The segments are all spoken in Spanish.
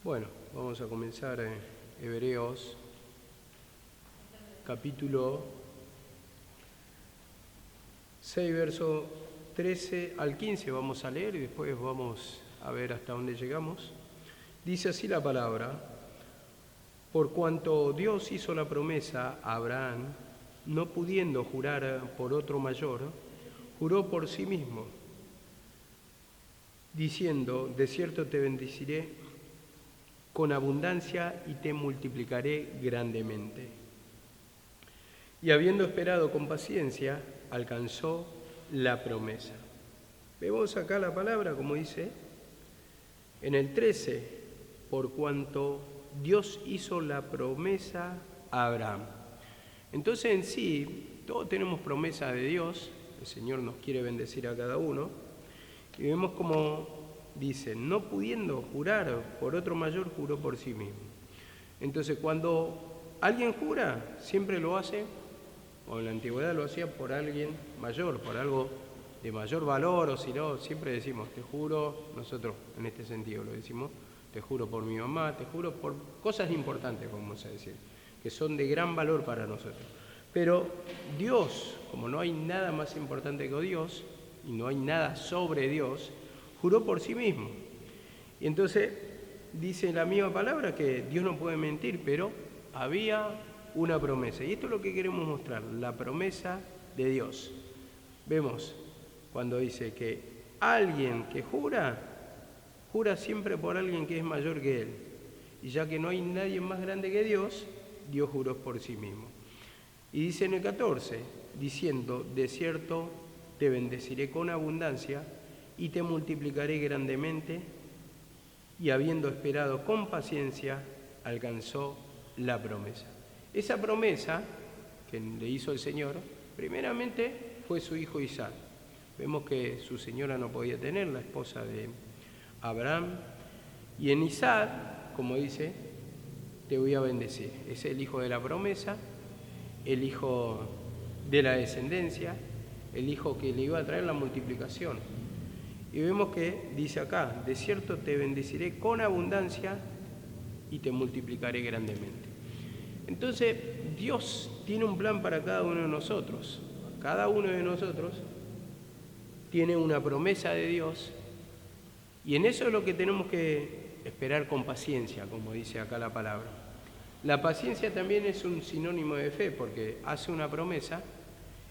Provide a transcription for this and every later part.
Bueno, vamos a comenzar Hebreos, capítulo 6, verso 13 al 15 vamos a leer y después vamos a ver hasta dónde llegamos. Dice así la palabra: por cuanto Dios hizo la promesa a Abraham, no pudiendo jurar por otro mayor, juró por sí mismo, diciendo: de cierto te bendeciré con abundancia y te multiplicaré grandemente. Y habiendo esperado con paciencia, alcanzó la promesa. Vemos acá la palabra, como dice en el 13, por cuanto Dios hizo la promesa a Abraham. Entonces en sí, todos tenemos promesa de Dios, el Señor nos quiere bendecir a cada uno, y vemos como dice: no pudiendo jurar por otro mayor, juró por sí mismo. Entonces cuando alguien jura, siempre lo hace, o en la antigüedad lo hacía por alguien mayor, por algo de mayor valor, o si no, siempre decimos: te juro, nosotros en este sentido lo decimos, te juro por mi mamá, te juro por cosas importantes, vamos a decir, que son de gran valor para nosotros. Pero Dios, como no hay nada más importante que Dios, y no hay nada sobre Dios, juró por sí mismo. Y entonces dice la misma palabra que Dios no puede mentir, pero había una promesa. Y esto es lo que queremos mostrar, la promesa de Dios. Vemos cuando dice que alguien que jura siempre por alguien que es mayor que él. Y ya que no hay nadie más grande que Dios, Dios juró por sí mismo. Y dice en el 14, diciendo: de cierto te bendeciré con abundancia y te multiplicaré grandemente. Y habiendo esperado con paciencia, alcanzó la promesa. Esa promesa que le hizo el Señor, primeramente fue su hijo Isaac. Vemos que su señora no podía tener, la esposa de Abraham. Y en Isaac, como dice, te voy a bendecir. Es el hijo de la promesa, el hijo de la descendencia, el hijo que le iba a traer la multiplicación. Y vemos que dice acá: de cierto te bendeciré con abundancia y te multiplicaré grandemente. Entonces Dios tiene un plan para cada uno de nosotros. Cada uno de nosotros tiene una promesa de Dios, y en eso es lo que tenemos que esperar con paciencia, como dice acá la palabra. La paciencia también es un sinónimo de fe, porque hace una promesa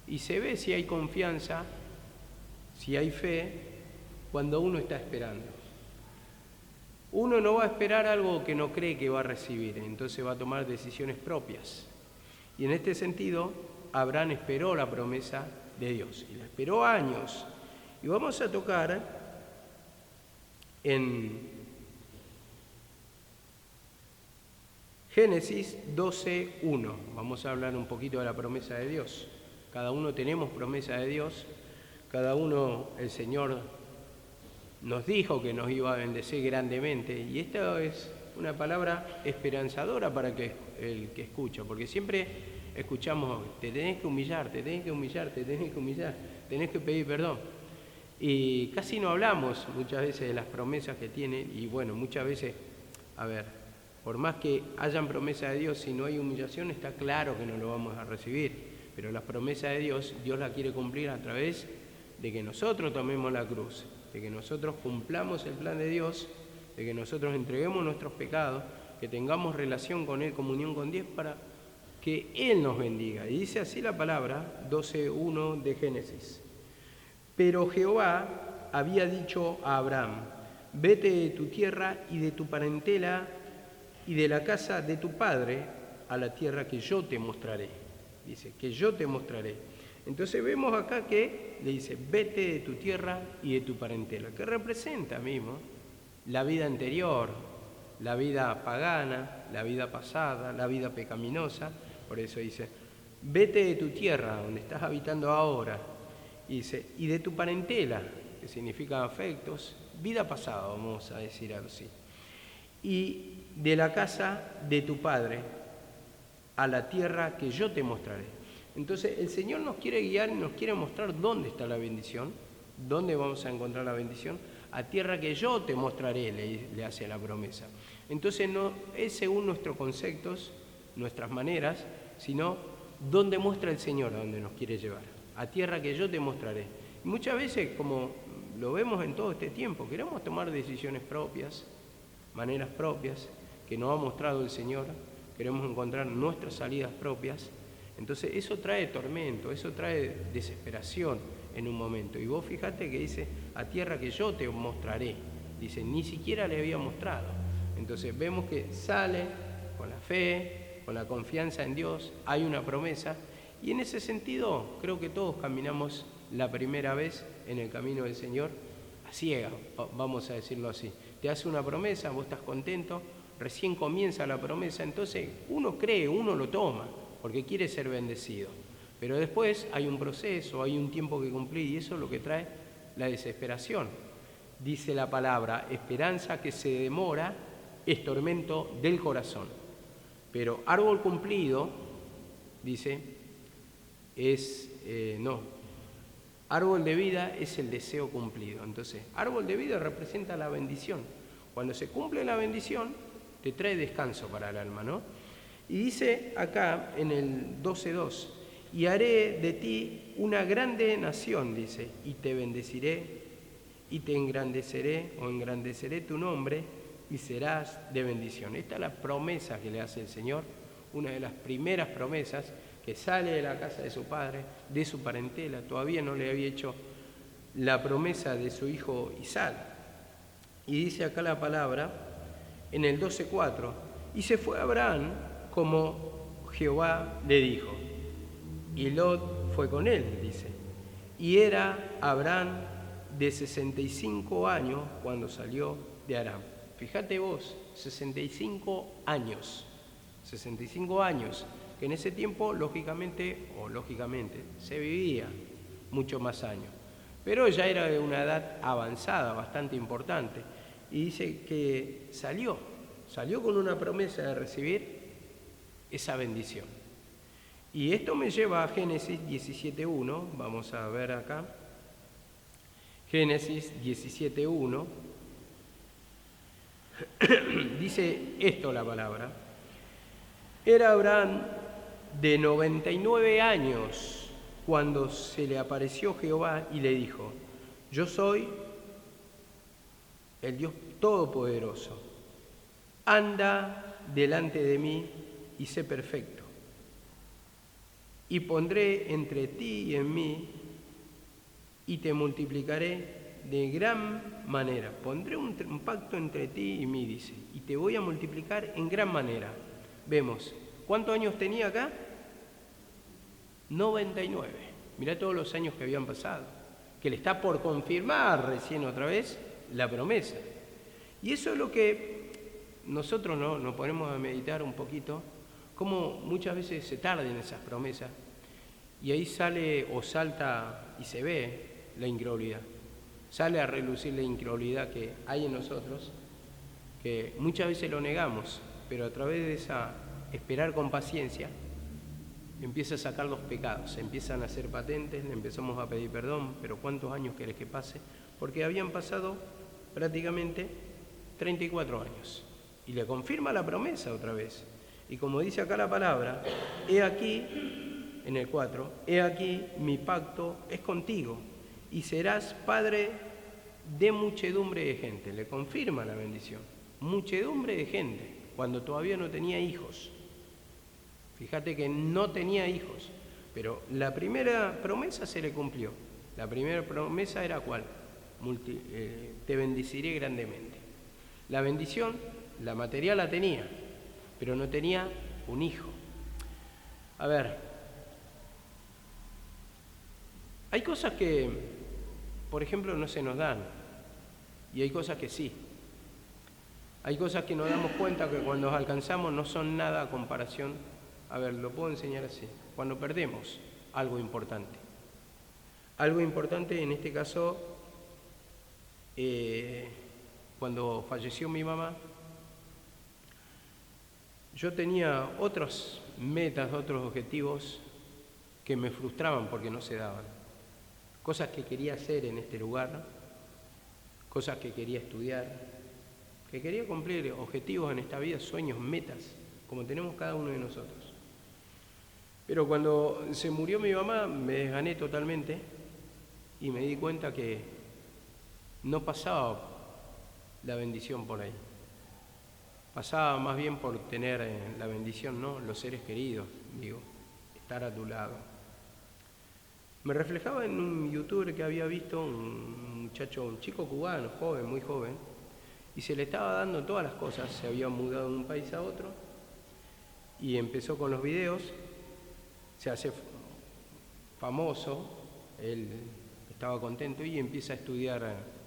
y se ve si hay confianza, si hay fe, cuando uno está esperando. Uno no va a esperar algo que no cree que va a recibir, entonces va a tomar decisiones propias. Y en este sentido, Abraham esperó la promesa de Dios, y la esperó años. Y vamos a tocar en Génesis 12:1. Vamos a hablar un poquito de la promesa de Dios. Cada uno tenemos promesa de Dios, cada uno el Señor nos dijo que nos iba a bendecir grandemente, y esta es una palabra esperanzadora para el que escucha, porque siempre escuchamos: te tenés que humillar, te tenés que humillar, te tenés que humillar, tenés que pedir perdón. Y casi no hablamos muchas veces de las promesas que tiene, y bueno, muchas veces, por más que hayan promesas de Dios, si no hay humillación, está claro que no lo vamos a recibir. Pero las promesas de Dios, Dios las quiere cumplir a través de que nosotros tomemos la cruz, de que nosotros cumplamos el plan de Dios, de que nosotros entreguemos nuestros pecados, que tengamos relación con Él, comunión con Dios, para que Él nos bendiga. Y dice así la palabra, 12:1 de Génesis: pero Jehová había dicho a Abraham: vete de tu tierra y de tu parentela y de la casa de tu padre a la tierra que yo te mostraré. Dice, que yo te mostraré. Entonces vemos acá que le dice: vete de tu tierra y de tu parentela, que representa mismo la vida anterior, la vida pagana, la vida pasada, la vida pecaminosa. Por eso dice: vete de tu tierra, donde estás habitando ahora. Y dice: y de tu parentela, que significa afectos, vida pasada, vamos a decir así. Y de la casa de tu padre a la tierra que yo te mostraré. Entonces el Señor nos quiere guiar y nos quiere mostrar dónde está la bendición, dónde vamos a encontrar la bendición, a tierra que yo te mostraré, le hace la promesa. Entonces no es según nuestros conceptos, nuestras maneras, sino dónde muestra el Señor a dónde nos quiere llevar, a tierra que yo te mostraré. Y muchas veces, como lo vemos en todo este tiempo, queremos tomar decisiones propias, maneras propias, que nos ha mostrado el Señor, queremos encontrar nuestras salidas propias. Entonces eso trae tormento, eso trae desesperación en un momento. Y vos fíjate que dice, a tierra que yo te mostraré. Dice, ni siquiera le había mostrado. Entonces vemos que sale con la fe, con la confianza en Dios, hay una promesa. Y en ese sentido creo que todos caminamos la primera vez en el camino del Señor a ciegas, vamos a decirlo así. Te hace una promesa, vos estás contento, recién comienza la promesa, entonces uno cree, uno lo toma, porque quiere ser bendecido. Pero después hay un proceso, hay un tiempo que cumplir y eso es lo que trae la desesperación. Dice la palabra, esperanza que se demora es tormento del corazón. Pero árbol cumplido, dice, árbol de vida es el deseo cumplido. Entonces, árbol de vida representa la bendición. Cuando se cumple la bendición, te trae descanso para el alma, ¿no? Y dice acá en el 12:2, y haré de ti una grande nación, dice, y te bendeciré, y te engrandeceré, o engrandeceré tu nombre, y serás de bendición. Esta es la promesa que le hace el Señor, una de las primeras promesas, que sale de la casa de su padre, de su parentela, todavía no le había hecho la promesa de su hijo Isaac. Y dice acá la palabra, en el 12:4, y se fue Abraham como Jehová le dijo, y Lot fue con él, dice, y era Abraham de 65 años cuando salió de Aram. Fíjate vos, 65 años, que en ese tiempo lógicamente se vivía mucho más años, pero ya era de una edad avanzada, bastante importante, y dice que salió con una promesa de recibir esa bendición. Y esto me lleva a Génesis 17:1, vamos a ver acá, Génesis 17:1, dice esto la palabra, era Abraham de 99 años cuando se le apareció Jehová y le dijo, yo soy el Dios Todopoderoso, anda delante de mí y sé perfecto, y pondré entre ti y en mí, y te multiplicaré de gran manera. Pondré un pacto entre ti y mí, dice, y te voy a multiplicar en gran manera. Vemos, ¿cuántos años tenía acá? 99. Mirá todos los años que habían pasado, que le está por confirmar recién otra vez la promesa. Y eso es lo que nosotros nos ponemos a meditar un poquito, cómo muchas veces se tardan en esas promesas, y ahí sale o salta y se ve la incredulidad. Sale a relucir la incredulidad que hay en nosotros, que muchas veces lo negamos, pero a través de esa esperar con paciencia, empieza a sacar los pecados, empiezan a ser patentes, le empezamos a pedir perdón, pero ¿cuántos años querés que pase? Porque habían pasado prácticamente 34 años. Y le confirma la promesa otra vez. Y como dice acá la palabra, he aquí, en el 4, he aquí mi pacto es contigo, y serás padre de muchedumbre de gente. Le confirma la bendición. Muchedumbre de gente, cuando todavía no tenía hijos. Fíjate que no tenía hijos, pero la primera promesa se le cumplió. La primera promesa era ¿cuál? Te bendeciré grandemente. La bendición, la material la tenía, pero no tenía un hijo. A ver, hay cosas que, por ejemplo, no se nos dan, y hay cosas que sí. Hay cosas que nos damos cuenta que cuando alcanzamos no son nada a comparación. A ver, lo puedo enseñar así. Cuando perdemos algo importante. Algo importante en este caso, cuando falleció mi mamá, yo tenía otras metas, otros objetivos que me frustraban porque no se daban. Cosas que quería hacer en este lugar, cosas que quería estudiar, que quería cumplir objetivos en esta vida, sueños, metas, como tenemos cada uno de nosotros. Pero cuando se murió mi mamá me desgané totalmente y me di cuenta que no pasaba la bendición por ahí. Pasaba más bien por tener la bendición, ¿no? Los seres queridos, digo, estar a tu lado. Me reflejaba en un youtuber que había visto, un muchacho, un chico cubano, joven, muy joven, y se le estaba dando todas las cosas. Se había mudado de un país a otro y empezó con los videos, se hace famoso, él estaba contento y empieza a estudiar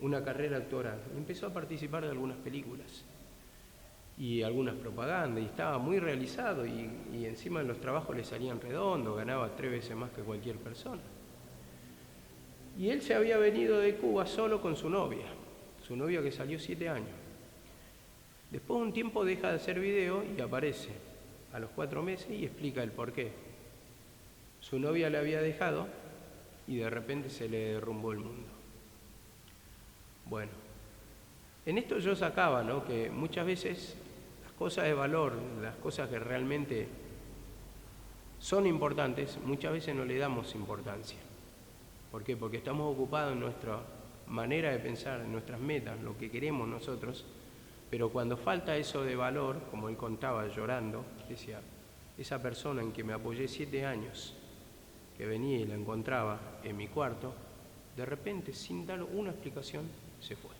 una carrera actoral. Empezó a participar de algunas películas y algunas propagandas y estaba muy realizado y encima los trabajos le salían redondos, ganaba 3 veces más que cualquier persona. Y él se había venido de Cuba solo con su novia que salió 7 años. Después de un tiempo deja de hacer video y aparece a los 4 meses y explica el porqué. Su novia le había dejado y de repente se le derrumbó el mundo. Bueno, en esto yo sacaba, ¿no?, que muchas veces las cosas de valor, las cosas que realmente son importantes, muchas veces no le damos importancia. ¿Por qué? Porque estamos ocupados en nuestra manera de pensar, en nuestras metas, lo que queremos nosotros, pero cuando falta eso de valor, como él contaba llorando, decía, esa persona en que me apoyé 7 años, que venía y la encontraba en mi cuarto, de repente, sin dar una explicación, se fue.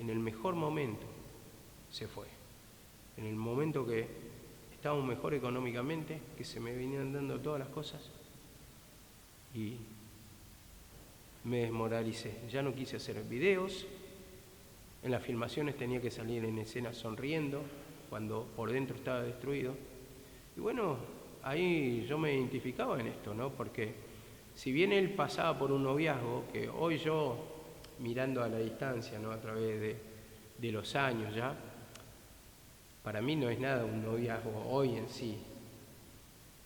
En el mejor momento se fue. En el momento que estábamos mejor económicamente, que se me venían dando todas las cosas, y me desmoralicé. Ya no quise hacer videos, en las filmaciones tenía que salir en escena sonriendo, cuando por dentro estaba destruido. Y bueno, ahí yo me identificaba en esto, ¿no? Porque si bien él pasaba por un noviazgo, que hoy yo, mirando a la distancia, ¿no?, a través de los años ya, para mí no es nada un noviazgo hoy en sí,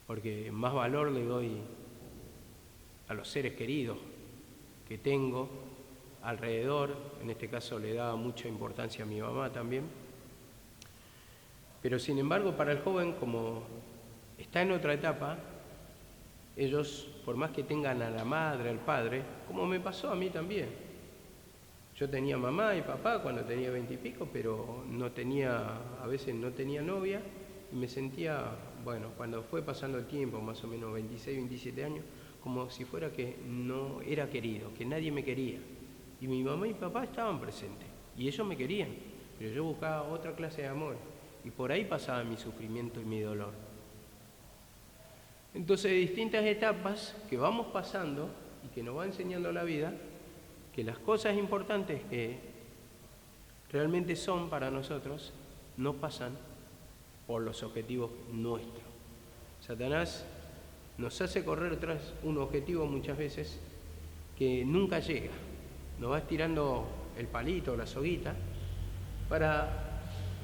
porque más valor le doy a los seres queridos que tengo alrededor. En este caso le daba mucha importancia a mi mamá también. Pero sin embargo, para el joven, como está en otra etapa, ellos, por más que tengan a la madre, al padre, como me pasó a mí también. Yo tenía mamá y papá cuando tenía 20 y pico, pero a veces no tenía novia y me sentía, bueno, cuando fue pasando el tiempo, más o menos 26, 27 años, como si fuera que no era querido, que nadie me quería. Y mi mamá y papá estaban presentes y ellos me querían, pero yo buscaba otra clase de amor y por ahí pasaba mi sufrimiento y mi dolor. Entonces, distintas etapas que vamos pasando y que nos va enseñando la vida, que las cosas importantes que realmente son para nosotros no pasan por los objetivos nuestros. Satanás nos hace correr tras un objetivo muchas veces que nunca llega. Nos va estirando el palito, la soguita, para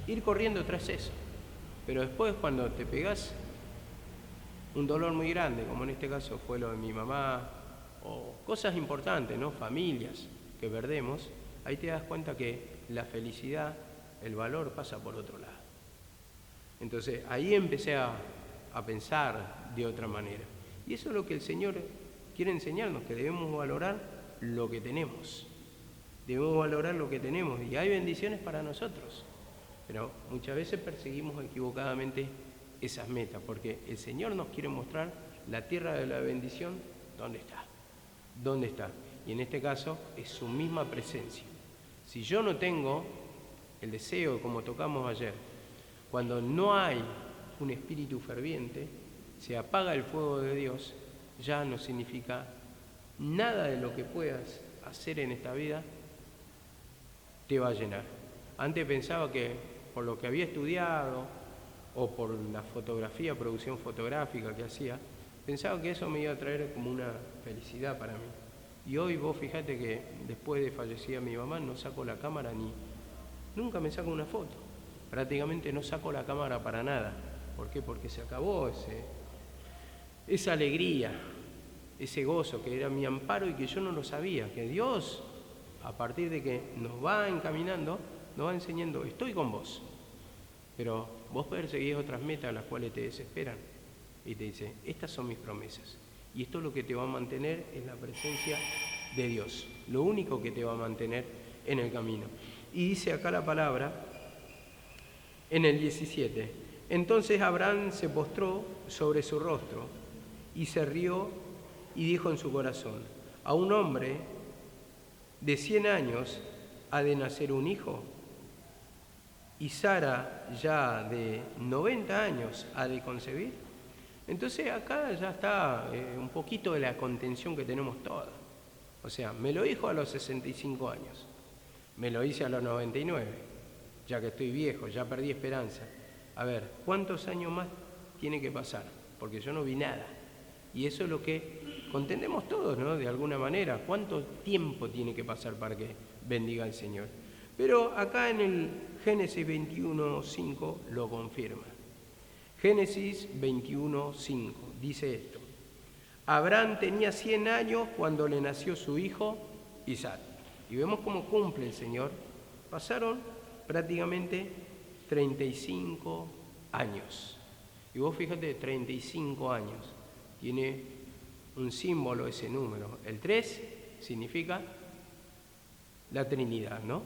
ir corriendo tras eso. Pero después, cuando te pegás un dolor muy grande, como en este caso fue lo de mi mamá, o cosas importantes, ¿no?, familias que perdemos, ahí te das cuenta que la felicidad, el valor pasa por otro lado. Entonces ahí empecé a pensar de otra manera. Y eso es lo que el Señor quiere enseñarnos, que debemos valorar lo que tenemos. Debemos valorar lo que tenemos y hay bendiciones para nosotros. Pero muchas veces perseguimos equivocadamente esas metas, porque el Señor nos quiere mostrar la tierra de la bendición, ¿dónde está? ¿Dónde está? Y en este caso es su misma presencia. Si yo no tengo el deseo, como tocamos ayer, cuando no hay un espíritu ferviente, se apaga el fuego de Dios, ya no significa nada de lo que puedas hacer en esta vida te va a llenar. Antes pensaba que por lo que había estudiado o por la fotografía, producción fotográfica que hacía, pensaba que eso me iba a traer como una felicidad para mí. Y hoy vos fijate que después de fallecida mi mamá no saco la cámara nunca me saco una foto. Prácticamente no saco la cámara para nada. ¿Por qué? Porque se acabó esa alegría, ese gozo que era mi amparo y que yo no lo sabía, que Dios a partir de que nos va encaminando, nos va enseñando, estoy con vos, pero vos perseguís otras metas las cuales te desesperan. Y te dice, estas son mis promesas. Y esto es lo que te va a mantener en la presencia de Dios. Lo único que te va a mantener en el camino. Y dice acá la palabra, en el 17, entonces Abraham se postró sobre su rostro y se rió y dijo en su corazón, a un hombre de 100 años ha de nacer un hijo, y Sara ya de 90 años ha de concebir. Entonces acá ya está un poquito de la contención que tenemos todas. O sea, me lo dijo a los 65 años, me lo hice a los 99, ya que estoy viejo, ya perdí esperanza. A ver, ¿cuántos años más tiene que pasar? Porque yo no vi nada. Y eso es lo que contendemos todos, ¿no? De alguna manera, ¿cuánto tiempo tiene que pasar para que bendiga al Señor? Pero acá en el Génesis 21:5 lo confirma. Génesis 21:5 dice esto. Abraham tenía 100 años cuando le nació su hijo Isaac. Y vemos cómo cumple el Señor. Pasaron prácticamente 35 años. Y vos fíjate, 35 años. Tiene un símbolo ese número. El 3 significa la Trinidad, ¿no?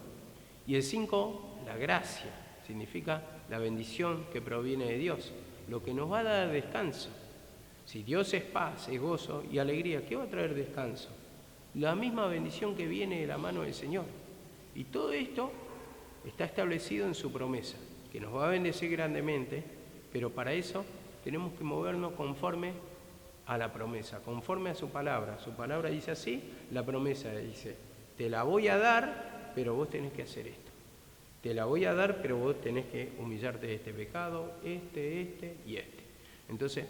Y el 5, la gracia. Significa la bendición que proviene de Dios. Lo que nos va a dar descanso. Si Dios es paz, es gozo y alegría, ¿qué va a traer descanso? La misma bendición que viene de la mano del Señor. Y todo esto está establecido en su promesa, que nos va a bendecir grandemente, pero para eso tenemos que movernos conforme a la promesa, conforme a su palabra. Su palabra dice así, la promesa dice, te la voy a dar, pero vos tenés que hacer esto. Te la voy a dar, pero vos tenés que humillarte de este pecado, este y este. Entonces,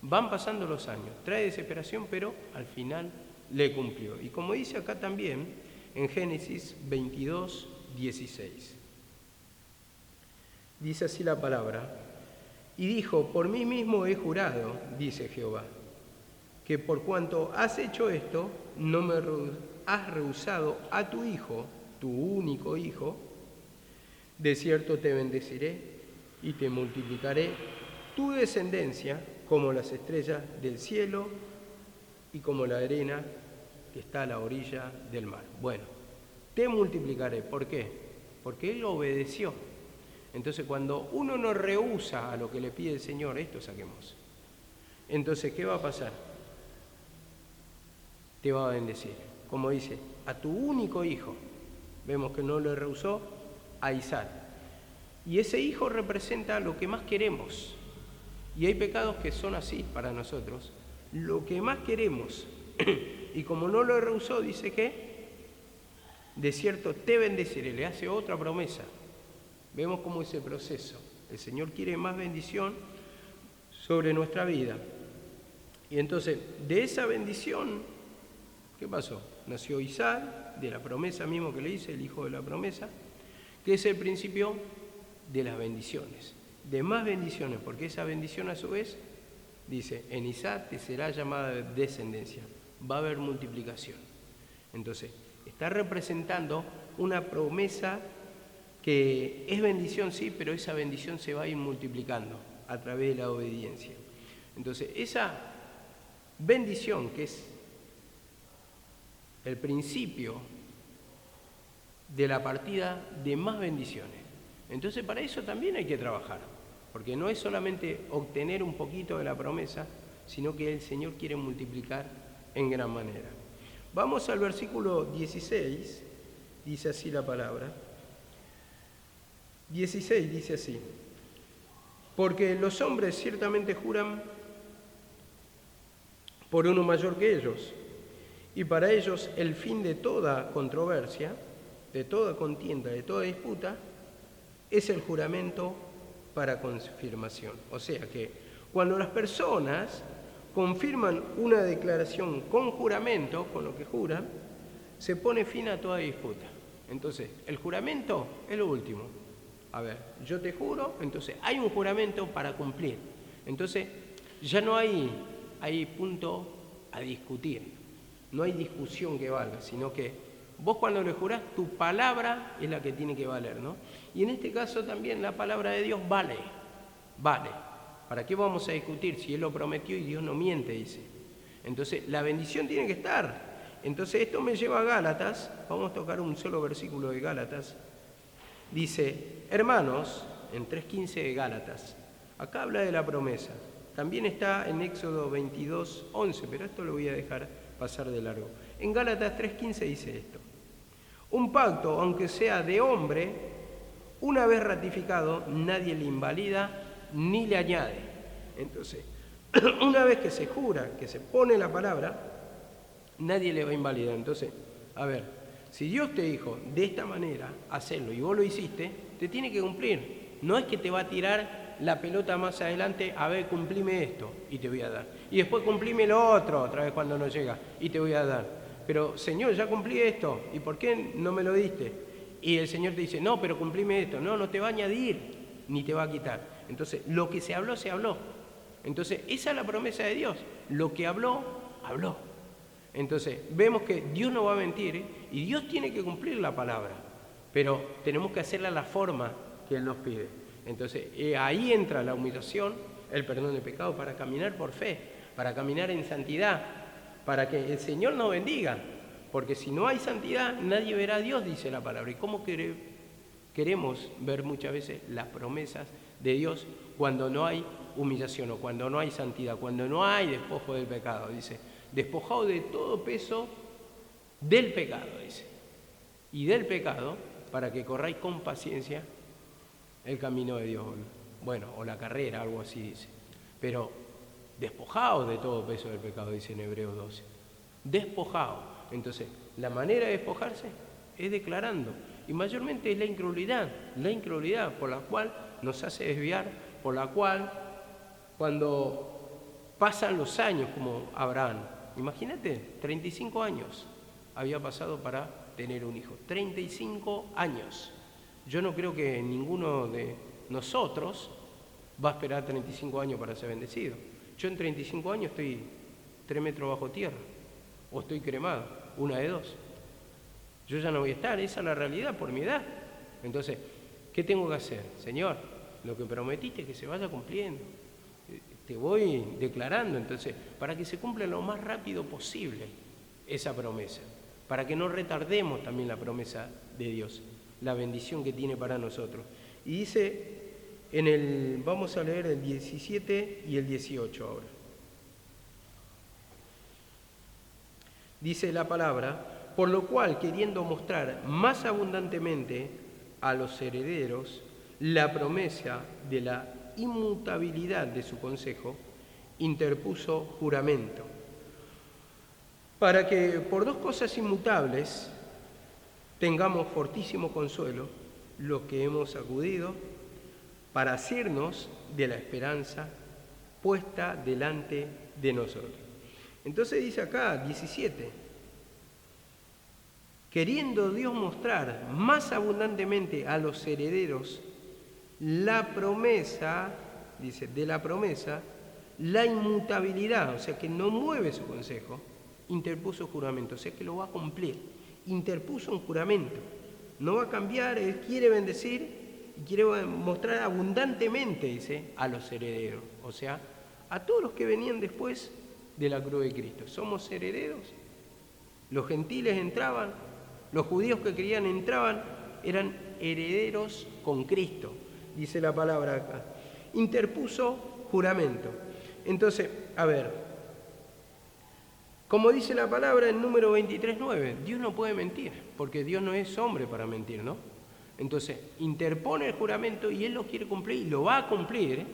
van pasando los años, trae desesperación, pero al final le cumplió. Y como dice acá también, en Génesis 22:16, dice así la palabra, y dijo, por mí mismo he jurado, dice Jehová, que por cuanto has hecho esto, no me has rehusado a tu hijo, tu único hijo, de cierto te bendeciré y te multiplicaré tu descendencia como las estrellas del cielo y como la arena que está a la orilla del mar. Bueno, te multiplicaré. ¿Por qué? Porque él obedeció. Entonces, cuando uno no rehúsa a lo que le pide el Señor, esto saquemos. Entonces, ¿qué va a pasar? Te va a bendecir. Como dice, a tu único hijo. Vemos que no le rehusó a Isaac. Y ese hijo representa lo que más queremos. Y hay pecados que son así para nosotros. Lo que más queremos. Y como no lo rehusó, dice que, de cierto, te bendeciré. Le hace otra promesa. Vemos cómo es el proceso. El Señor quiere más bendición sobre nuestra vida. Y entonces, de esa bendición, ¿qué pasó? Nació Isaac, de la promesa mismo que le hice, el hijo de la promesa, que es el principio de las bendiciones. De más bendiciones, porque esa bendición a su vez, dice, en Isaac te será llamada descendencia. Va a haber multiplicación. Entonces, está representando una promesa que es bendición, sí, pero esa bendición se va a ir multiplicando a través de la obediencia. Entonces, esa bendición, que es el principio de la partida de más bendiciones. Entonces, para eso también hay que trabajar, porque no es solamente obtener un poquito de la promesa, sino que el Señor quiere multiplicar en gran manera. Vamos al versículo 16, dice así la palabra. 16 dice así, porque los hombres ciertamente juran por uno mayor que ellos, y para ellos el fin de toda controversia, de toda contienda, de toda disputa, es el juramento para confirmación. O sea que cuando las personas confirman una declaración con juramento, con lo que juran, se pone fin a toda disputa. Entonces, el juramento es lo último. A ver, yo te juro, entonces hay un juramento para cumplir. Entonces, ya no hay punto a discutir. No hay discusión que valga, sino que Vos cuando le jurás, tu palabra es la que tiene que valer, ¿no? Y en este caso también la palabra de Dios vale. ¿Para qué vamos a discutir si Él lo prometió y Dios no miente, dice? Entonces, la bendición tiene que estar. Entonces, esto me lleva a Gálatas. Vamos a tocar un solo versículo de Gálatas. Dice, hermanos, en 3:15 de Gálatas, acá habla de la promesa. También está en Éxodo 22:11, pero esto lo voy a dejar pasar de largo. En Gálatas 3:15 dice esto: un pacto, aunque sea de hombre, una vez ratificado, nadie le invalida ni le añade. Entonces, una vez que se jura, que se pone la palabra, nadie le va a invalidar. Entonces, a ver, si Dios te dijo de esta manera hacerlo y vos lo hiciste, te tiene que cumplir. No es que te va a tirar la pelota más adelante, a ver, cumplime esto y te voy a dar. Y después cumplime lo otro, otra vez cuando no llega, y te voy a dar. Pero, Señor, ya cumplí esto, ¿y por qué no me lo diste? Y el Señor te dice, no, pero cumplime esto. No, no te va a añadir, ni te va a quitar. Entonces, lo que se habló, se habló. Entonces, esa es la promesa de Dios. Lo que habló, habló. Entonces, vemos que Dios no va a mentir, y Dios tiene que cumplir la palabra. Pero tenemos que hacerla a la forma que Él nos pide. Entonces, ahí entra la humillación, el perdón de pecado, para caminar por fe, para caminar en santidad, para que el Señor nos bendiga. Porque si no hay santidad, nadie verá a Dios, dice la palabra. ¿Y cómo queremos ver muchas veces las promesas de Dios cuando no hay humillación o cuando no hay santidad, cuando no hay despojo del pecado? Dice, despojado de todo peso del pecado, dice. Y del pecado, para que corráis con paciencia el camino de Dios. Bueno, o la carrera, algo así dice. Pero despojado de todo peso del pecado, dice en Hebreos 12. Despojado. Entonces, la manera de despojarse es declarando. Y mayormente es la incredulidad por la cual nos hace desviar, por la cual cuando pasan los años, como Abraham, imagínate, 35 años había pasado para tener un hijo. 35 años. Yo no creo que ninguno de nosotros va a esperar 35 años para ser bendecido. Yo en 35 años estoy 3 metros bajo tierra, o estoy cremado, una de dos. Yo ya no voy a estar, esa es la realidad por mi edad. Entonces, ¿qué tengo que hacer? Señor, lo que prometiste que se vaya cumpliendo. Te voy declarando, entonces, para que se cumpla lo más rápido posible esa promesa, para que no retardemos también la promesa de Dios, la bendición que tiene para nosotros. Y dice, vamos a leer el 17 y el 18 ahora. Dice la palabra, por lo cual, queriendo mostrar más abundantemente a los herederos la promesa de la inmutabilidad de su consejo, interpuso juramento, para que por 2 cosas inmutables tengamos fortísimo consuelo los que hemos acudido para asirnos de la esperanza puesta delante de nosotros. Entonces dice acá, 17, queriendo Dios mostrar más abundantemente a los herederos la promesa, dice, de la promesa, la inmutabilidad, o sea, que no mueve su consejo, interpuso juramento, o sea, que lo va a cumplir. Interpuso un juramento, no va a cambiar, Él quiere bendecir y quiere mostrar abundantemente, dice, a los herederos, o sea, a todos los que venían después de la cruz de Cristo. Somos herederos. Los gentiles entraban, los judíos que creían entraban, eran herederos con Cristo, dice la palabra acá. Interpuso juramento. Entonces, a ver, como dice la palabra en número 23:9, Dios no puede mentir, porque Dios no es hombre para mentir, ¿no? Entonces, interpone el juramento y Él lo quiere cumplir y lo va a cumplir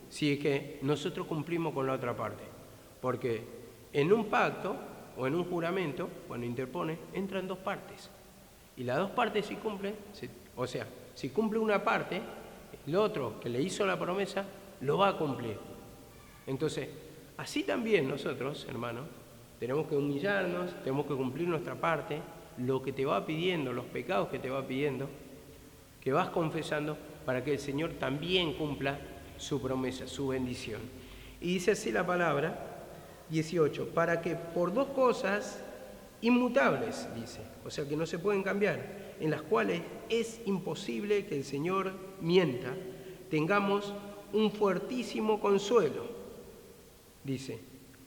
si es que nosotros cumplimos con la otra parte. Porque en un pacto o en un juramento, cuando interpone, entran 2 partes. Y las 2 partes si cumplen, o sea, si cumple una parte, el otro que le hizo la promesa, lo va a cumplir. Entonces, así también nosotros, hermanos, tenemos que humillarnos, tenemos que cumplir nuestra parte, lo que te va pidiendo, los pecados que te va pidiendo, que vas confesando, para que el Señor también cumpla su promesa, su bendición. Y dice así la palabra, 18, para que por 2 cosas inmutables, dice, o sea que no se pueden cambiar, en las cuales es imposible que el Señor mienta, tengamos un fuertísimo consuelo, dice,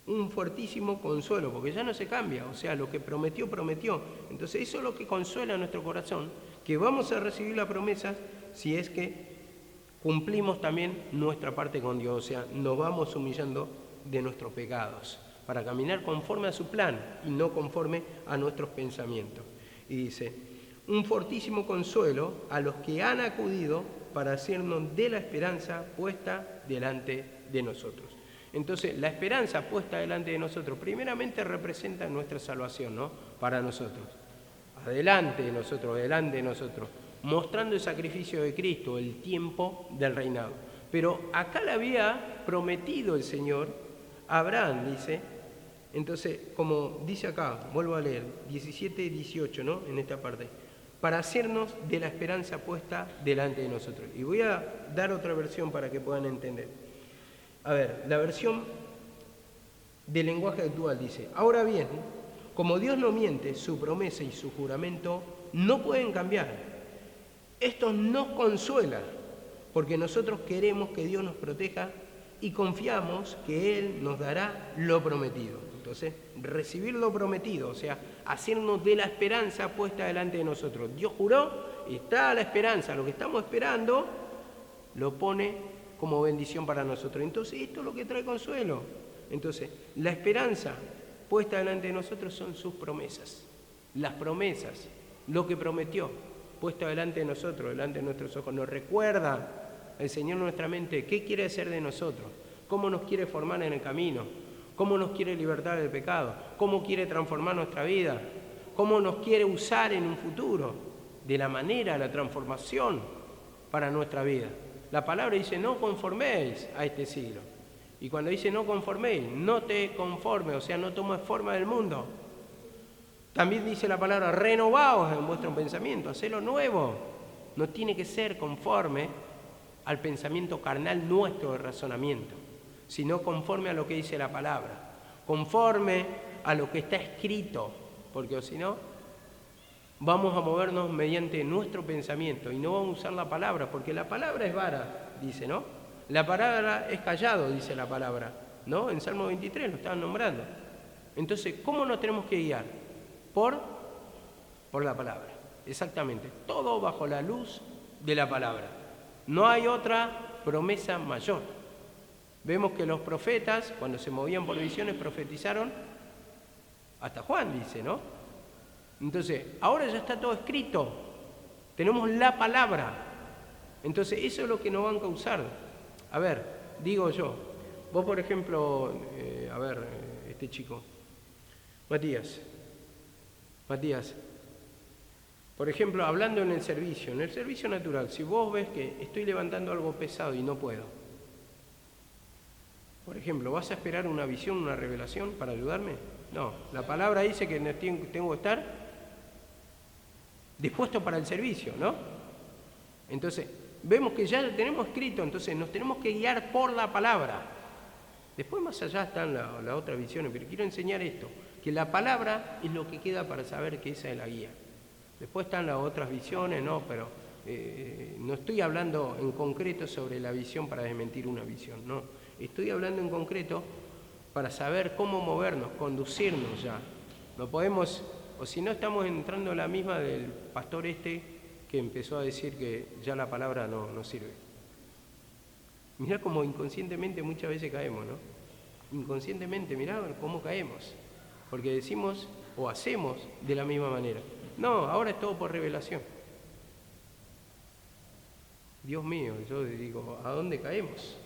un fuertísimo consuelo, porque ya no se cambia, o sea, lo que prometió, prometió. Entonces eso es lo que consuela nuestro corazón, que vamos a recibir la promesa si es que cumplimos también nuestra parte con Dios, o sea, nos vamos humillando de nuestros pecados, para caminar conforme a su plan y no conforme a nuestros pensamientos. Y dice, un fortísimo consuelo a los que han acudido para hacernos de la esperanza puesta delante de nosotros. Entonces, la esperanza puesta delante de nosotros, primeramente representa nuestra salvación, ¿no? Para nosotros. Delante de nosotros, mostrando el sacrificio de Cristo, el tiempo del reinado. Pero acá le había prometido el Señor a Abraham, dice. Entonces, como dice acá, vuelvo a leer, 17 y 18, ¿no? En esta parte. Para hacernos de la esperanza puesta delante de nosotros. Y voy a dar otra versión para que puedan entender. A ver, la versión del lenguaje actual dice, ahora bien, como Dios no miente, su promesa y su juramento no pueden cambiar. Esto nos consuela, porque nosotros queremos que Dios nos proteja y confiamos que Él nos dará lo prometido. Entonces, recibir lo prometido, o sea, hacernos de la esperanza puesta delante de nosotros. Dios juró, está la esperanza, lo que estamos esperando, lo pone como bendición para nosotros. Entonces, esto es lo que trae consuelo. Entonces, la esperanza puesta delante de nosotros son sus promesas. Las promesas, lo que prometió, puesto delante de nosotros, delante de nuestros ojos, nos recuerda el Señor en nuestra mente qué quiere hacer de nosotros, cómo nos quiere formar en el camino, cómo nos quiere libertar del pecado, cómo quiere transformar nuestra vida, cómo nos quiere usar en un futuro, de la manera, la transformación para nuestra vida. La palabra dice, no conforméis a este siglo. Y cuando dice no conforméis, no te conformes, o sea, no tomes forma del mundo. También dice la palabra, renovaos en vuestro pensamiento, hacelo nuevo. No tiene que ser conforme al pensamiento carnal nuestro de razonamiento, sino conforme a lo que dice la palabra, conforme a lo que está escrito, porque si no, vamos a movernos mediante nuestro pensamiento y no vamos a usar la palabra, porque la palabra es vara, dice, ¿no? La palabra es callado, dice la palabra, ¿no? En Salmo 23 lo estaban nombrando. Entonces, ¿cómo nos tenemos que guiar? Por la palabra, exactamente. Todo bajo la luz de la palabra. No hay otra promesa mayor. Vemos que los profetas, cuando se movían por visiones, profetizaron, hasta Juan dice, ¿no? Entonces, ahora ya está todo escrito, tenemos la palabra. Entonces, eso es lo que nos van a causar. A ver, digo yo, vos por ejemplo, este chico, Matías, por ejemplo, hablando en el servicio natural, si vos ves que estoy levantando algo pesado y no puedo, por ejemplo, ¿vas a esperar una visión, una revelación para ayudarme? No, la palabra dice que tengo que estar dispuesto para el servicio, ¿no? Entonces, vemos que ya lo tenemos escrito, entonces nos tenemos que guiar por la palabra. Después más allá están las otras visiones, pero quiero enseñar esto, que la palabra es lo que queda para saber que esa es la guía. Después están las otras visiones, no, pero no estoy hablando en concreto sobre la visión para desmentir una visión, no. Estoy hablando en concreto para saber cómo movernos, conducirnos ya. No podemos, o si no estamos entrando en la misma del pastor que empezó a decir que ya la palabra no sirve. Mirá cómo inconscientemente muchas veces caemos, ¿no? Inconscientemente, mirá cómo caemos. Porque decimos o hacemos de la misma manera. No, ahora es todo por revelación. Dios mío, yo digo, ¿a dónde caemos?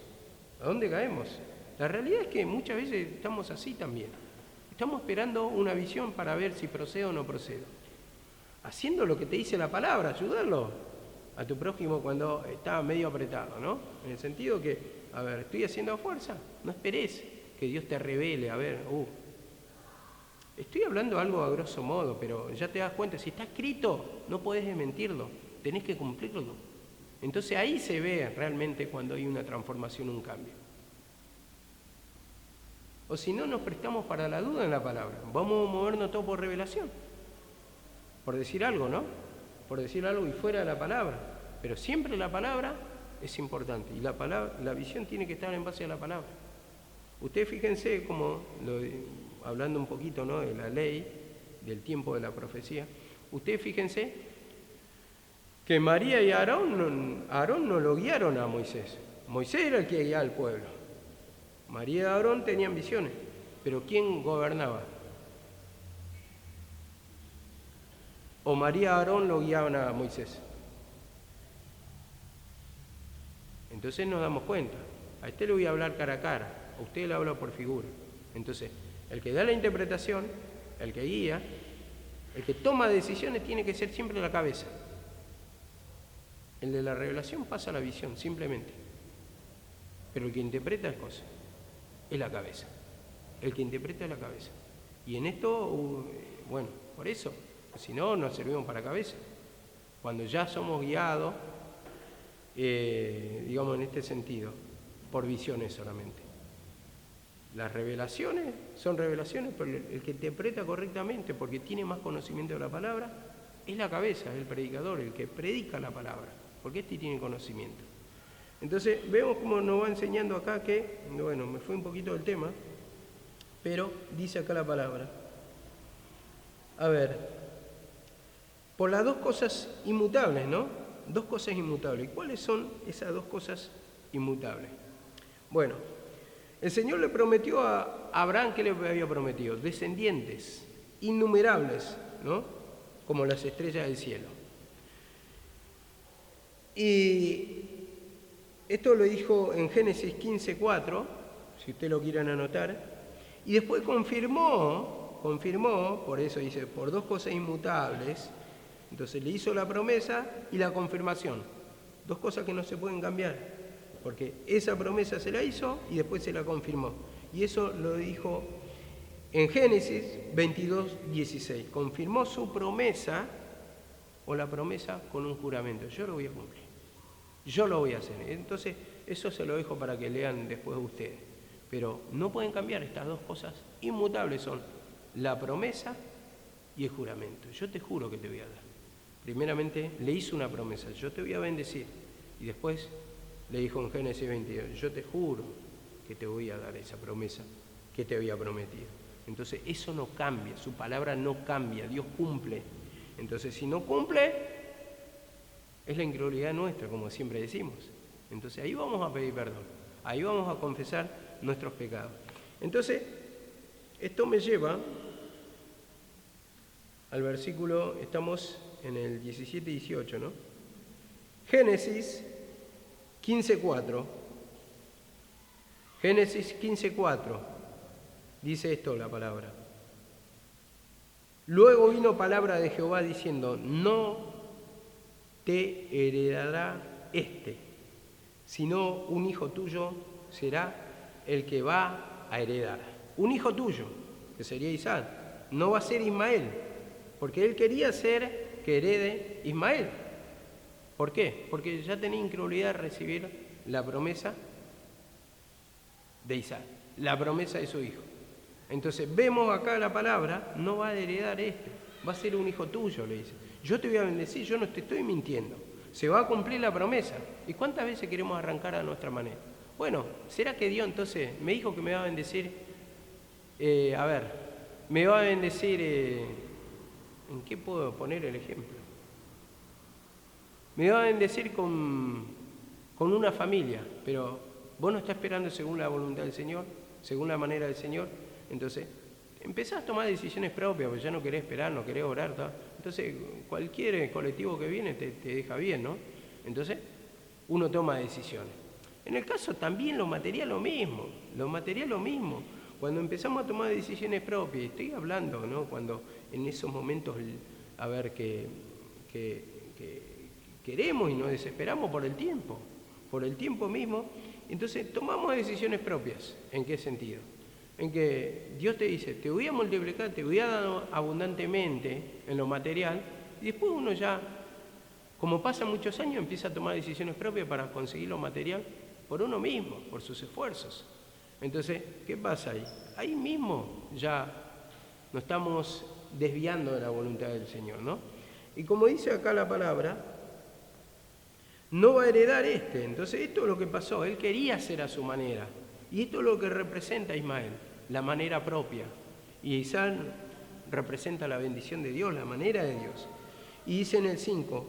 ¿A dónde caemos? La realidad es que muchas veces estamos así también. Estamos esperando una visión para ver si procedo o no procedo. Haciendo lo que te dice la palabra, ayudarlo a tu prójimo cuando está medio apretado, ¿no? En el sentido que, a ver, estoy haciendo a fuerza, no esperes que Dios te revele, a ver, estoy hablando algo a grosso modo, pero ya te das cuenta, si está escrito, no podés desmentirlo, tenés que cumplirlo. Entonces ahí se ve realmente cuando hay una transformación, un cambio. O si no, nos prestamos para la duda en la palabra. Vamos a movernos todo por revelación. Por decir algo, ¿no? Por decir algo y fuera de la palabra. Pero siempre la palabra es importante. Y la visión tiene que estar en base a la palabra. Ustedes fíjense como, hablando un poquito, ¿no?, de la ley, del tiempo de la profecía, ustedes fíjense que María y Aarón no lo guiaron a Moisés. Moisés era el que guiaba al pueblo. María y Aarón tenían visiones, pero ¿quién gobernaba? ¿O María y Aarón lo guiaban a Moisés? Entonces nos damos cuenta. A este le voy a hablar cara a cara, a usted le habla por figura. Entonces, el que da la interpretación, el que guía, el que toma decisiones tiene que ser siempre la cabeza. El de la revelación pasa a la visión, simplemente. Pero el que interpreta las cosas es la cabeza. El que interpreta es la cabeza. Y en esto, bueno, por eso, si no, nos servimos para cabeza. Cuando ya somos guiados, digamos en este sentido, por visiones solamente. Las revelaciones son revelaciones, pero el que interpreta correctamente, porque tiene más conocimiento de la palabra, es la cabeza, es el predicador, el que predica la palabra, porque este tiene conocimiento. Entonces, vemos cómo nos va enseñando acá que, bueno, me fue un poquito del tema, pero dice acá la palabra. A ver, por las dos cosas inmutables, ¿no? Dos cosas inmutables. ¿Cuáles son esas dos cosas inmutables? Bueno, el Señor le prometió a Abraham, ¿qué le había prometido? Descendientes innumerables, ¿no? Como las estrellas del cielo. Y esto lo dijo en Génesis 15:4, si ustedes lo quieren anotar, y después confirmó, por eso dice, por dos cosas inmutables. Entonces le hizo la promesa y la confirmación, dos cosas que no se pueden cambiar. Porque esa promesa se la hizo y después se la confirmó. Y eso lo dijo en Génesis 22:16. Confirmó su promesa o la promesa con un juramento. Yo lo voy a cumplir. Yo lo voy a hacer. Entonces, eso se lo dejo para que lean después ustedes. Pero no pueden cambiar estas dos cosas inmutables, son la promesa y el juramento. Yo te juro que te voy a dar. Primeramente, le hizo una promesa. Yo te voy a bendecir. Y después le dijo en Génesis 22, yo te juro que te voy a dar esa promesa que te había prometido. Entonces eso no cambia, su palabra no cambia, Dios cumple. Entonces si no cumple, es la incredulidad nuestra, como siempre decimos. Entonces ahí vamos a pedir perdón, ahí vamos a confesar nuestros pecados. Entonces, esto me lleva al versículo, estamos en el 17 y 18, ¿no? Génesis 15:4. Génesis 15:4. Dice esto la palabra. Luego vino palabra de Jehová diciendo, no te heredará sino un hijo tuyo será el que va a heredar. Un hijo tuyo, que sería Isaac, no va a ser Ismael, porque él quería ser que herede Ismael. ¿Por qué? Porque ya tenía incredulidad de recibir la promesa de Isaac, la promesa de su hijo. Entonces vemos acá la palabra, no va a heredar va a ser un hijo tuyo, le dice. Yo te voy a bendecir, yo no te estoy mintiendo. Se va a cumplir la promesa. ¿Y cuántas veces queremos arrancar a nuestra manera? Bueno, ¿será que Dios entonces me dijo que me va a bendecir? Me va a bendecir, ¿en qué puedo poner el ejemplo? Me va a bendecir con una familia, pero vos no estás esperando según la voluntad del Señor, según la manera del Señor. Entonces, empezás a tomar decisiones propias, porque ya no querés esperar, no querés orar, ¿tá? Entonces, cualquier colectivo que viene te deja bien, ¿no? Entonces, uno toma decisiones. En el caso también lo material lo mismo. Cuando empezamos a tomar decisiones propias, estoy hablando, ¿no? Cuando en esos momentos, que queremos y nos desesperamos por el tiempo mismo, entonces tomamos decisiones propias. ¿En qué sentido? En que Dios te dice, te voy a multiplicar, te voy a dar abundantemente en lo material, y después uno ya, como pasa muchos años, empieza a tomar decisiones propias para conseguir lo material por uno mismo, por sus esfuerzos. Entonces, ¿qué pasa ahí? Ahí mismo ya nos estamos desviando de la voluntad del Señor, ¿no? Y como dice acá la palabra, no va a heredar este. Entonces, esto es lo que pasó. Él quería hacer a su manera. Y esto es lo que representa a Ismael, la manera propia. Y Isaac representa la bendición de Dios, la manera de Dios. Y dice en el 5,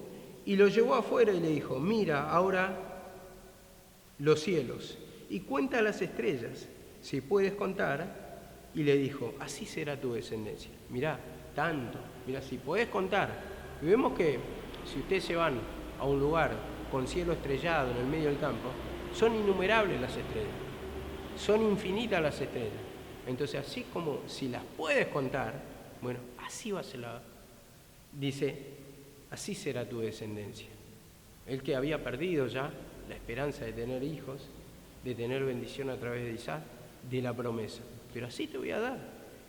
y lo llevó afuera y le dijo, mira ahora los cielos y cuenta las estrellas, si puedes contar. Y le dijo, así será tu descendencia. Mirá, tanto, mirá, si podés contar. Y vemos que si ustedes se van a un lugar con cielo estrellado en el medio del campo, son innumerables las estrellas, son infinitas las estrellas. Entonces, así como si las puedes contar, bueno, así va a ser dice, así será tu descendencia. El que había perdido ya la esperanza de tener hijos, de tener bendición a través de Isaac, de la promesa. Pero así te voy a dar.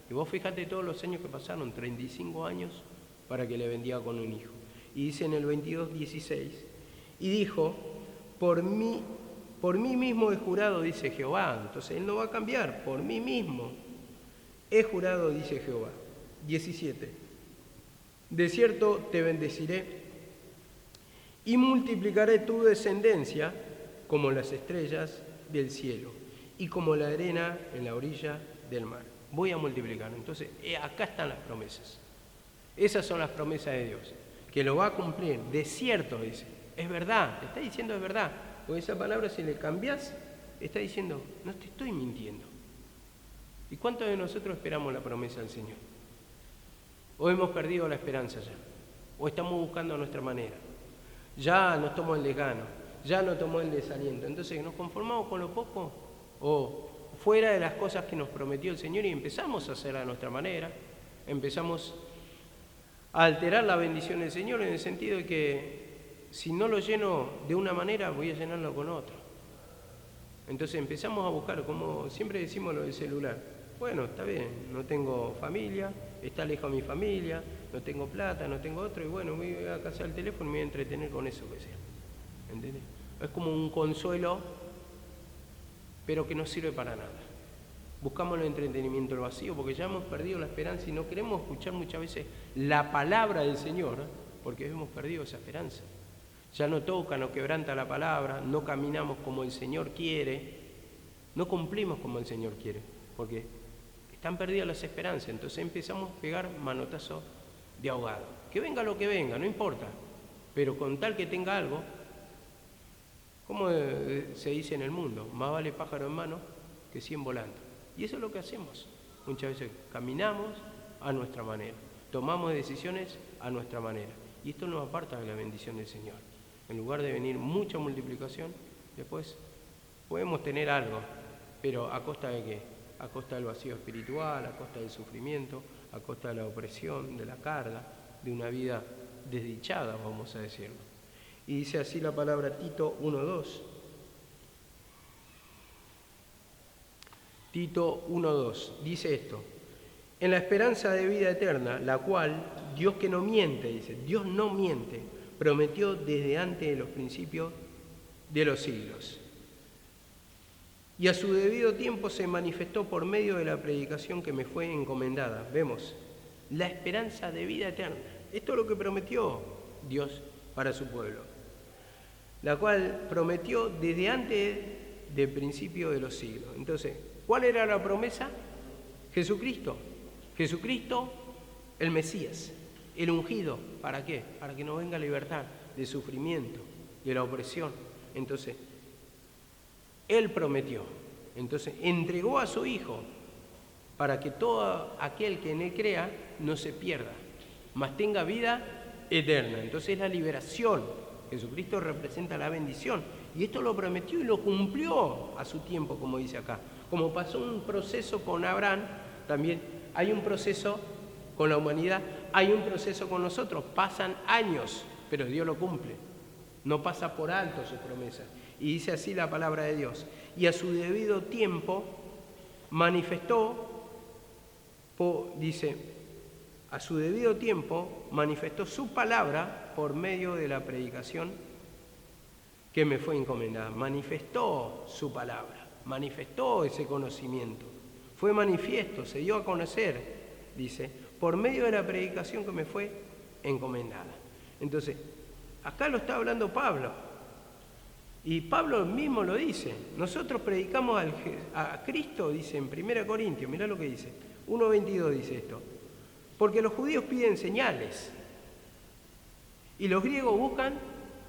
Y vos fíjate todos los años que pasaron, 35 años, para que le bendiga con un hijo. Y dice en el 22:16, y dijo, por mí mismo he jurado, dice Jehová. Entonces él no va a cambiar, por mí mismo he jurado, dice Jehová. 17, de cierto te bendeciré y multiplicaré tu descendencia como las estrellas del cielo y como la arena en la orilla del mar. Voy a multiplicar. Entonces, acá están las promesas. Esas son las promesas de Dios, que lo va a cumplir. De cierto, dice. Es verdad, te está diciendo es verdad. Porque esa palabra, si le cambias, está diciendo, no te estoy mintiendo. ¿Y cuántos de nosotros esperamos la promesa del Señor? ¿O hemos perdido la esperanza ya? ¿O estamos buscando a nuestra manera? Ya nos tomó el desgano, ya nos tomó el desaliento. Entonces, ¿nos conformamos con lo poco? ¿O fuera de las cosas que nos prometió el Señor y empezamos a hacer a nuestra manera? Empezamos a alterar la bendición del Señor en el sentido de que si no lo lleno de una manera, voy a llenarlo con otra. Entonces empezamos a buscar, como siempre decimos lo del celular. Bueno, está bien, no tengo familia, está lejos mi familia, no tengo plata, no tengo otro, y bueno, voy a casa al teléfono y me voy a entretener con eso que sea. ¿Entendés? Es como un consuelo, pero que no sirve para nada. Buscamos el entretenimiento, el vacío, porque ya hemos perdido la esperanza y no queremos escuchar muchas veces la palabra del Señor, porque hemos perdido esa esperanza. Ya no toca, no quebranta la palabra, no caminamos como el Señor quiere, no cumplimos como el Señor quiere, porque están perdidas las esperanzas. Entonces empezamos a pegar manotazos de ahogado. Que venga lo que venga, no importa, pero con tal que tenga algo, como se dice en el mundo, más vale pájaro en mano que 100 volando. Y eso es lo que hacemos. Muchas veces caminamos a nuestra manera, tomamos decisiones a nuestra manera. Y esto nos aparta de la bendición del Señor. En lugar de venir mucha multiplicación, después podemos tener algo, pero ¿a costa de qué? A costa del vacío espiritual, a costa del sufrimiento, a costa de la opresión, de la carga, de una vida desdichada, vamos a decirlo. Y dice así la palabra Tito 1:2. Tito 1:2 dice esto: en la esperanza de vida eterna, la cual Dios que no miente, dice, Dios no miente, prometió desde antes de los principios de los siglos. Y a su debido tiempo se manifestó por medio de la predicación que me fue encomendada. Vemos, la esperanza de vida eterna. Esto es lo que prometió Dios para su pueblo, la cual prometió desde antes del principio de los siglos. Entonces, ¿cuál era la promesa? Jesucristo. Jesucristo, el Mesías, el ungido. ¿Para qué? Para que nos venga libertad del sufrimiento, de la opresión. Entonces, Él prometió. Entonces, entregó a su Hijo para que todo aquel que en Él crea no se pierda, mas tenga vida eterna. Entonces, es la liberación. Jesucristo representa la bendición. Y esto lo prometió y lo cumplió a su tiempo, como dice acá. Como pasó un proceso con Abraham, también hay un proceso con la humanidad, hay un proceso con nosotros. Pasan años, pero Dios lo cumple. No pasa por alto sus promesas. Y dice así la palabra de Dios. Y a su debido tiempo manifestó, dice, a su debido tiempo manifestó su palabra por medio de la predicación que me fue encomendada. Manifestó su palabra. manifestó ese conocimiento. Fue manifiesto, se dio a conocer, dice, por medio de la predicación que me fue encomendada. Entonces, acá lo está hablando Pablo. Y Pablo mismo lo dice. Nosotros predicamos a Cristo, dice en 1 Corintios, mirá lo que dice. 1:22 dice esto. Porque los judíos piden señales. Y los griegos buscan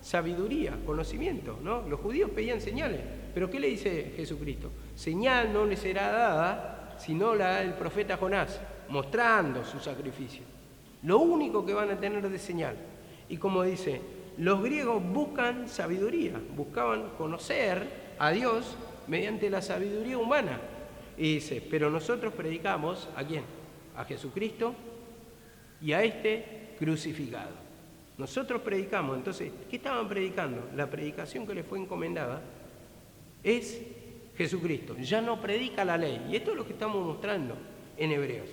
sabiduría, conocimiento, ¿no? Los judíos pedían señales. Pero ¿qué le dice Jesucristo? Señal no les será dada, sino la da el profeta Jonás, mostrando su sacrificio. Lo único que van a tener de señal. Y como dice, los griegos buscan sabiduría, buscaban conocer a Dios mediante la sabiduría humana. Y dice, pero nosotros predicamos, ¿a quién? A Jesucristo y a este crucificado. Nosotros predicamos, entonces, ¿qué estaban predicando? La predicación que les fue encomendada es Jesucristo. Ya no predica la ley. Y esto es lo que estamos mostrando en Hebreos.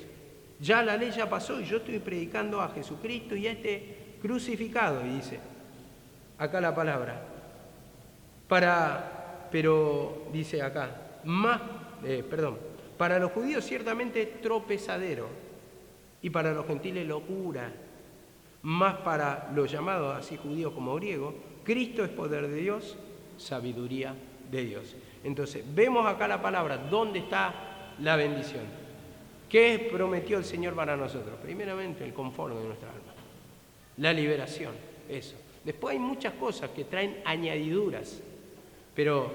Ya la ley ya pasó y yo estoy predicando a Jesucristo y a este crucificado. Y dice, acá la palabra, pero dice acá, para los judíos ciertamente tropezadero y para los gentiles locura, más para los llamados así judíos como griegos, Cristo es poder de Dios, sabiduría de Dios. Entonces, vemos acá la palabra, ¿dónde está la bendición? ¿Qué prometió el Señor para nosotros? Primeramente, el confort de nuestra alma, la liberación, eso. Después hay muchas cosas que traen añadiduras, pero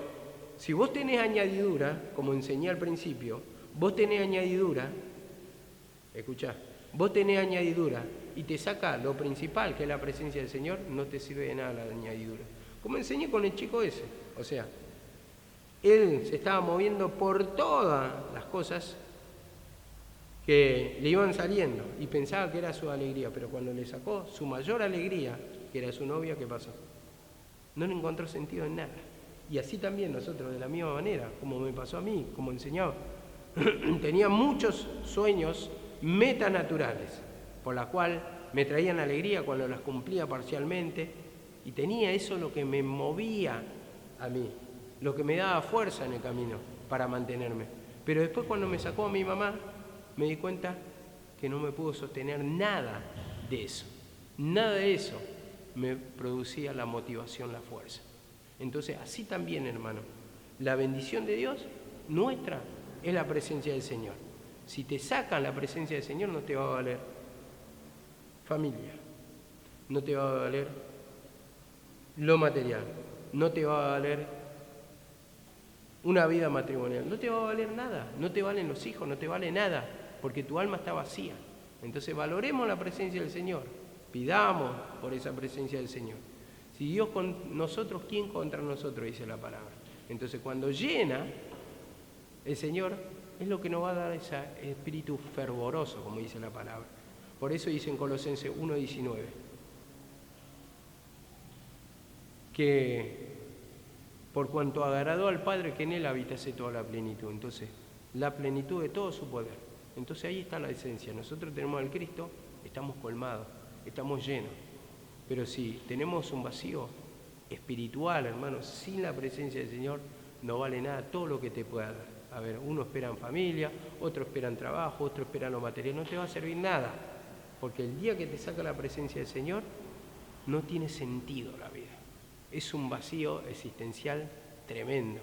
si vos tenés añadidura, como enseñé al principio, vos tenés añadidura, escuchá, vos tenés añadidura y te saca lo principal, que es la presencia del Señor, no te sirve de nada la añadidura. Como enseñé con el chico ese, o sea, él se estaba moviendo por todas las cosas que le iban saliendo y pensaba que era su alegría, pero cuando le sacó su mayor alegría, que era su novia, ¿qué pasó? No le encontró sentido en nada. Y así también nosotros, de la misma manera, como me pasó a mí, como enseñaba, tenía muchos sueños metanaturales, por la cual me traían alegría cuando las cumplía parcialmente, y tenía eso lo que me movía a mí, lo que me daba fuerza en el camino para mantenerme. Pero después cuando me sacó a mi mamá, me di cuenta que no me pudo sostener nada de eso. Nada de eso me producía la motivación, la fuerza. Entonces, así también, hermano, la bendición de Dios nuestra es la presencia del Señor. Si te sacan la presencia del Señor, no te va a valer familia, no te va a valer lo material, no te va a valer una vida matrimonial, no te va a valer nada, no te valen los hijos, no te vale nada, porque tu alma está vacía. Entonces valoremos la presencia del Señor, pidamos por esa presencia del Señor. Si Dios con nosotros, ¿quién contra nosotros? Dice la palabra. Entonces cuando llena el Señor, es lo que nos va a dar ese espíritu fervoroso, como dice la palabra. Por eso dice en Colosenses 1:19, que por cuanto agradó al Padre que en Él habitase toda la plenitud. Entonces, la plenitud de todo su poder. Entonces ahí está la esencia. Nosotros tenemos al Cristo, estamos colmados, estamos llenos. Pero si tenemos un vacío espiritual, hermanos, sin la presencia del Señor, no vale nada todo lo que te pueda dar. A ver, uno espera en familia, otro espera en trabajo, otro espera en lo material, no te va a servir nada. Porque el día que te saca la presencia del Señor, no tiene sentido la vida. Es un vacío existencial tremendo.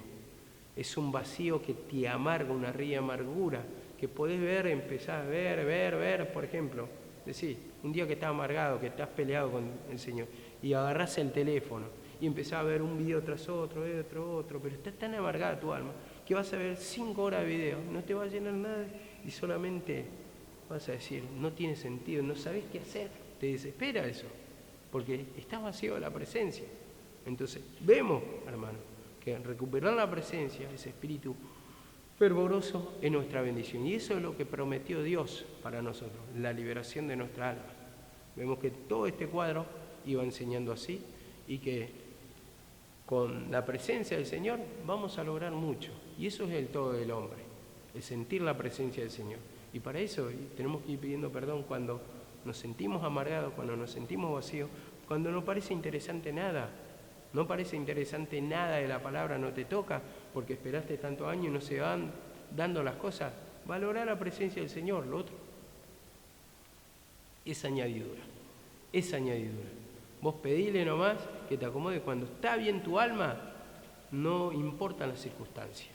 Es un vacío que te amarga, una ría amargura, que podés ver, empezar a ver, por ejemplo. Decís, un día que estás amargado, que estás peleado con el Señor, y agarrás el teléfono, y empezás a ver un video tras otro, pero está tan amargada tu alma, que vas a ver 5 horas de video, no te va a llenar nada, y solamente vas a decir, no tiene sentido, no sabés qué hacer, te desespera eso, porque está vacío de la presencia. Entonces, vemos, hermano, que recuperar la presencia, ese espíritu fervoroso, es nuestra bendición. Y eso es lo que prometió Dios para nosotros, la liberación de nuestra alma. Vemos que todo este cuadro iba enseñando así y que con la presencia del Señor vamos a lograr mucho. Y eso es el todo del hombre, el sentir la presencia del Señor. Y para eso tenemos que ir pidiendo perdón cuando nos sentimos amargados, cuando nos sentimos vacíos, cuando no parece interesante nada. ¿No parece interesante nada de la palabra? ¿No te toca? Porque esperaste tantos años y no se van dando las cosas. Valorar la presencia del Señor, lo otro es añadidura, es añadidura. Vos pedile nomás que te acomode. Cuando está bien tu alma, no importan las circunstancias.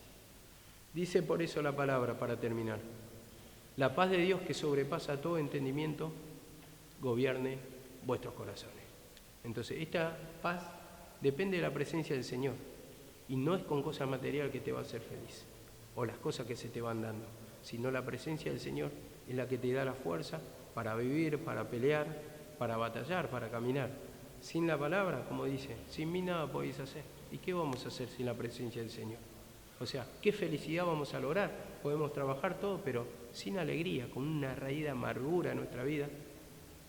Dice por eso la palabra, para terminar: la paz de Dios que sobrepasa todo entendimiento, gobierne vuestros corazones. Entonces, esta paz depende de la presencia del Señor, y no es con cosa material que te va a hacer feliz, o las cosas que se te van dando, sino la presencia del Señor es la que te da la fuerza para vivir, para pelear, para batallar, para caminar. Sin la palabra, como dice, sin mí nada podéis hacer. ¿Y qué vamos a hacer sin la presencia del Señor? O sea, ¿qué felicidad vamos a lograr? Podemos trabajar todo, pero sin alegría, con una raíz de amargura en nuestra vida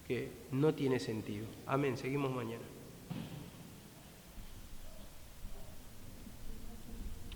que no tiene sentido. Amén. Seguimos mañana.